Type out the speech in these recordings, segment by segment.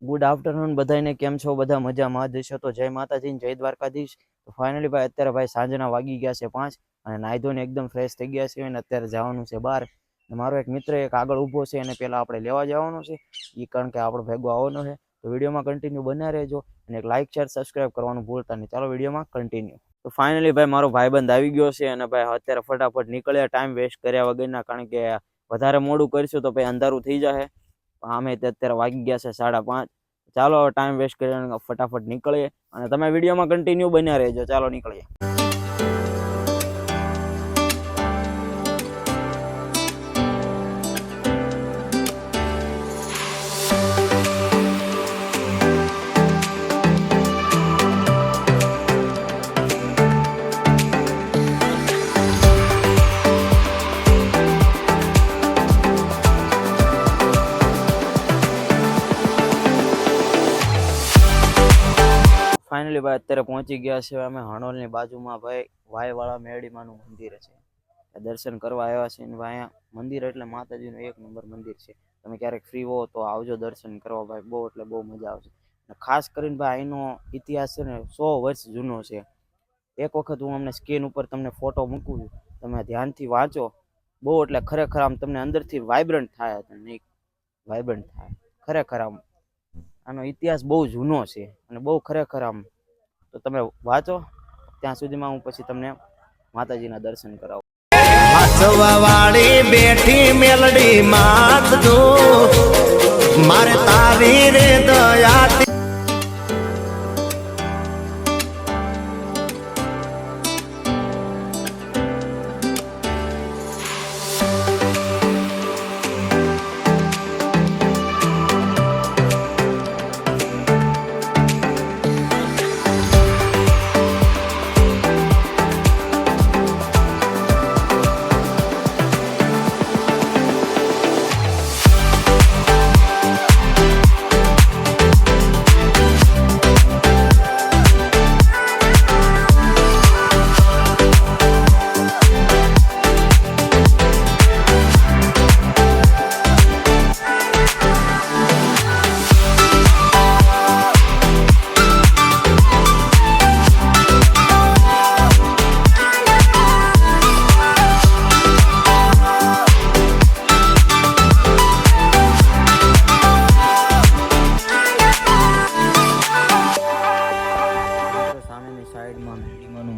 Good afternoon બધાને, કેમ છો? બધા મજામાં જ હશો તો જય માતાજી, જય દ્વારકાધીશ. તો ફાઇનલી ભાઈ અત્યારે ભાઈ સાંજના વાગી ગયા છે 5 અને નાહી ધોઈને એકદમ ફ્રેશ થઈ ગયા છે અને અત્યારે જવાનું છે બહાર. મારો એક મિત્ર એક આગળ ઊભો છે અને પહેલાં આપણે લેવા જવાનું છે એ, કારણ કે આપણો ભેગો આવવાનો છે. તો વિડીયોમાં કન્ટિન્યુ બન્યા રહેજો અને એક લાઇક શેર સબસ્ક્રાઈબ કરવાનું ભૂલતા નહીં. ચાલો વિડીયોમાં કન્ટિન્યુ. તો ફાઇનલી ભાઈ મારો ભાઈબંધ આવી ગયો છે અને ભાઈ અત્યારે ફટાફટ નીકળ્યા ટાઈમ વેસ્ટ કર્યા વગરના, કારણ કે વધારે મોડું કરીશું તો ભાઈ અંધારું થઈ જશે. આમે અત્યારે વાગી ગયા છે 5:30. ચાલો ટાઈમ વેસ્ટ કરીને ફટાફટ નીકળીએ અને તમે વિડીયોમાં કન્ટિન્યુ બન્યા રહેજો. ચાલો નીકળીએ. ફાઇનલી ભાઈ અત્યારે પહોંચી ગયા છે અમે હણોલની બાજુમાં ભાઈ વાયવાળા મેરડીમાનું મંદિર છે. દર્શન કરવા આવ્યા છે અને અહીંયા મંદિર એટલે માતાજીનું એક નંબર મંદિર છે. તમે ક્યારેક ફ્રી હો તો આવજો દર્શન કરવા ભાઈ, બહુ એટલે બહુ મજા આવશે. ખાસ કરીને ભાઈ અહીંનો ઇતિહાસ છે ને 100 વર્ષ જૂનો છે. એક વખત હું અમને સ્ક્રીન ઉપર તમને ફોટો મૂકું છું, તમે ધ્યાનથી વાંચો. બહુ એટલે ખરેખર આમ તમને અંદરથી વાઇબ્રન્ટ થાય, નહીં વાઇબ્રન્ટ થાય ખરેખર. આનો ઇતિહાસ બહુ જૂનો છે અને બહુ ખરેખર આમ, તો તમે વાંચો. ત્યાં સુધીમાં હું પછી તમને માતાજીના દર્શન કરાવું. વાળી બેઠી મેલડી માત જો મારે તારી રે દયા.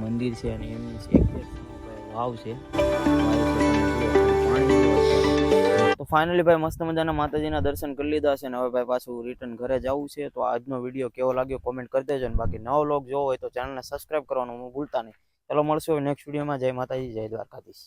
મંદિર છે અને એમની વાવ છે. તો ફાઇનલી ભાઈ મસ્ત મજાના માતાજીના દર્શન કરી લીધા છે અને હવે ભાઈ પાછું રિટર્ન ઘરે જવું છે. તો આજનો વિડીયો કેવો લાગ્યો કોમેન્ટ કરી દેજો, અને બાકી નવો વ્લોગ જોવો હોય તો ચેનલને સબસ્ક્રાઈબ કરવાનું ભૂલતા નહીં. ચાલો મળશું નેક્સ્ટ વિડીયોમાં. જય માતાજી, જય દ્વારકાધીશ.